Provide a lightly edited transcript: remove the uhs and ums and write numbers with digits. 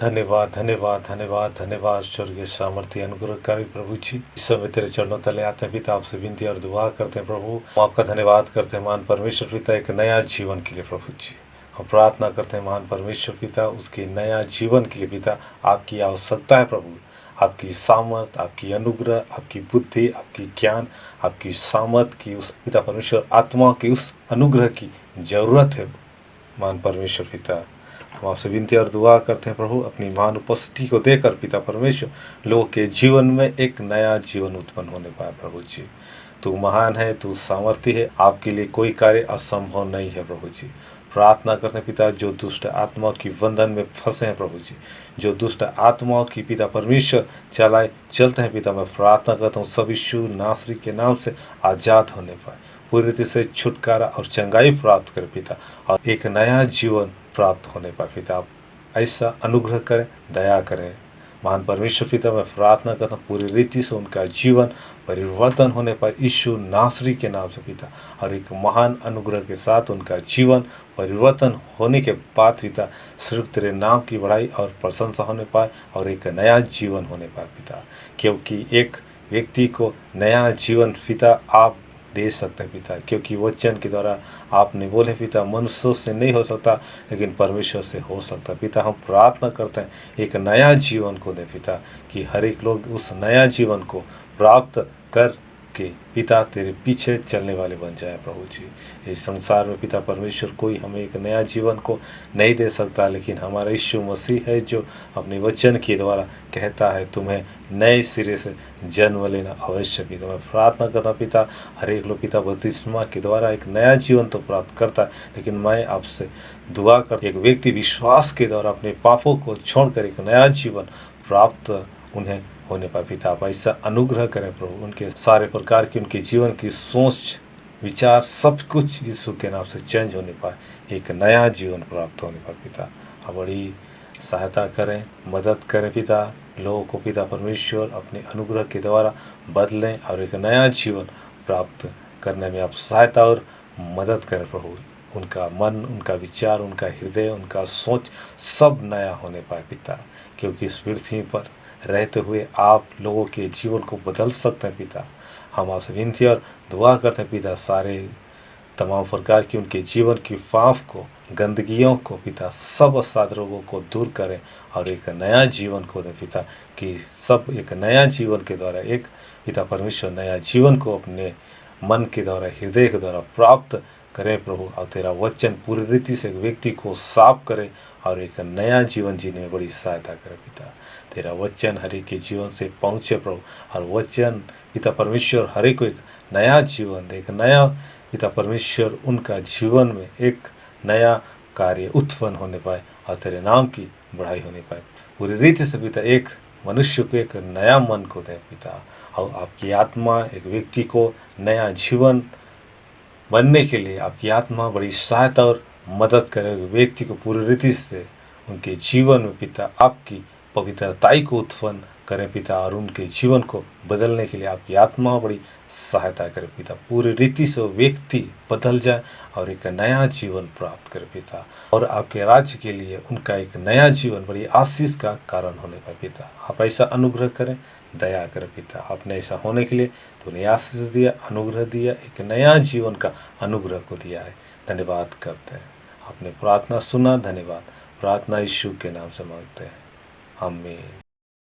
धन्यवाद, धन्यवाद, धन्यवाद, धन्यवाद स्वर्गीय सामर्थ्य अनुग्रहकारी प्रभु जी। इस समय तेरे चरणों तले आते हैं पिता, आपसे विनती और दुआ करते हैं प्रभु। हम आपका धन्यवाद करते हैं महान परमेश्वर पिता, एक नया जीवन के लिए प्रभु जी। हम प्रार्थना करते हैं महान परमेश्वर पिता, उसके नया जीवन के लिए पिता आपकी आवश्यकता है प्रभु। आपकी सामर्थ, आपकी अनुग्रह, आपकी बुद्धि, आपकी ज्ञान, आपकी सामर्थ की उस पिता परमेश्वर आत्मा की उस अनुग्रह की जरूरत है महान परमेश्वर पिता। हम आपसे विनती और दुआ करते हैं प्रभु, अपनी महान उपस्थिति को देकर पिता परमेश्वर लोगों के जीवन में एक नया जीवन उत्पन्न होने पाए प्रभु जी। तू महान है, तू सामर्थ्य है, आपके लिए कोई कार्य असंभव नहीं है प्रभु जी। प्रार्थना करते हैं पिता, जो दुष्ट आत्मा की बंधन में फंसे हैं प्रभु जी, जो दुष्ट आत्माओं की पिता परमेश्वर चलाए चलते हैं पिता, मैं प्रार्थना करता हूँ सब यीशु नासरी के नाम से आज़ाद होने पाए, पूरी रीति से छुटकारा और चंगाई प्राप्त करें पिता, और एक नया जीवन प्राप्त होने पाए पिता। आप ऐसा अनुग्रह करें, दया करें महान परमेश्वर पिता। मैं प्रार्थना करता हूँ पूरी रीति से उनका जीवन परिवर्तन होने पाए यीशु नासरी के नाम से पिता, और एक महान अनुग्रह के साथ उनका जीवन परिवर्तन होने के बाद पिता सिर्फ तेरे नाम की बड़ाई और प्रशंसा होने पाए और एक नया जीवन होने पाए पिता। क्योंकि एक व्यक्ति को नया जीवन पिता आप दे सकते हैं पिता, क्योंकि वचन के द्वारा आपने बोले पिता मनुष्यों से नहीं हो सकता लेकिन परमेश्वर से हो सकता पिता। हम प्रार्थना करते हैं एक नया जीवन को दे पिता, कि हर एक लोग उस नया जीवन को प्राप्त कर के पिता तेरे पीछे चलने वाले बन जाए प्रभु जी। इस संसार में पिता परमेश्वर कोई हमें एक नया जीवन को नहीं दे सकता, लेकिन हमारा यीशु मसीह है जो अपने वचन के द्वारा कहता है तुम्हें नए सिरे से जन्म लेना अवश्य पिता। मैं प्रार्थना करता पिता हर एक लोग पिता बपतिस्मा के द्वारा एक नया जीवन तो प्राप्त करता है, लेकिन मैं आपसे दुआ कर एक व्यक्ति विश्वास के द्वारा अपने पापों को छोड़कर एक नया जीवन प्राप्त उन्हें होने पाए पिता। आप ऐसा अनुग्रह करें प्रभु, उनके सारे प्रकार की उनके जीवन की सोच विचार सब कुछ यीशु के नाम से चेंज होने पाए, एक नया जीवन प्राप्त होने पाए पिता। आप बड़ी सहायता करें, मदद करें पिता, लोगों को पिता परमेश्वर अपने अनुग्रह के द्वारा बदलें और एक नया जीवन प्राप्त करने में आप सहायता और मदद करें प्रभु। उनका मन, उनका विचार, उनका हृदय, उनका सोच सब नया होने पाए पिता, क्योंकि इस पृथ्वी पर रहते हुए आप लोगों के जीवन को बदल सकते हैं पिता। हम आपसे विनती और दुआ करते हैं पिता, सारे तमाम प्रकार की उनके जीवन की पाप को, गंदगियों को पिता, सब असाध रोगों को दूर करें और एक नया जीवन को दें पिता, कि सब एक नया जीवन के द्वारा एक पिता परमेश्वर नया जीवन को अपने मन के द्वारा, हृदय के द्वारा प्राप्त करें प्रभु। और तेरा वचन पूरी रीति से व्यक्ति को साफ करे और एक नया जीवन जीने में बड़ी सहायता करे पिता। तेरा वचन हर एक के जीवन से पहुँचे प्रभु, और वचन पिता परमेश्वर हर एक को एक नया जीवन दे, एक नया पिता परमेश्वर उनका जीवन में एक नया कार्य उत्पन्न होने पाए और तेरे नाम की बढ़ाई होने पाए पूरी रीति से पिता। एक मनुष्य को एक नया मन को दे पिता, और आपकी आत्मा एक व्यक्ति को नया जीवन बनने के लिए आपकी आत्मा बड़ी सहायता और मदद करे, व्यक्ति को पूरी रीति से उनके जीवन में पिता आपकी पवित्रताई को उत्पन्न करें पिता, और उनके जीवन को बदलने के लिए आपकी आत्मा बड़ी सहायता करे पिता। पूरी रीति से वो व्यक्ति बदल जाए और एक नया जीवन प्राप्त करे पिता, और आपके राज्य के लिए उनका एक नया जीवन बड़ी आशीष का कारण होने पाए पिता। आप ऐसा अनुग्रह करें, दया करें पिता। आपने ऐसा होने के लिए तूने आशीष दिया, अनुग्रह दिया, एक नया जीवन का अनुग्रह को दिया है। धन्यवाद करते हैं, आपने प्रार्थना सुना, धन्यवाद। प्रार्थना यीशु के नाम से मांगते हैं, आमीन।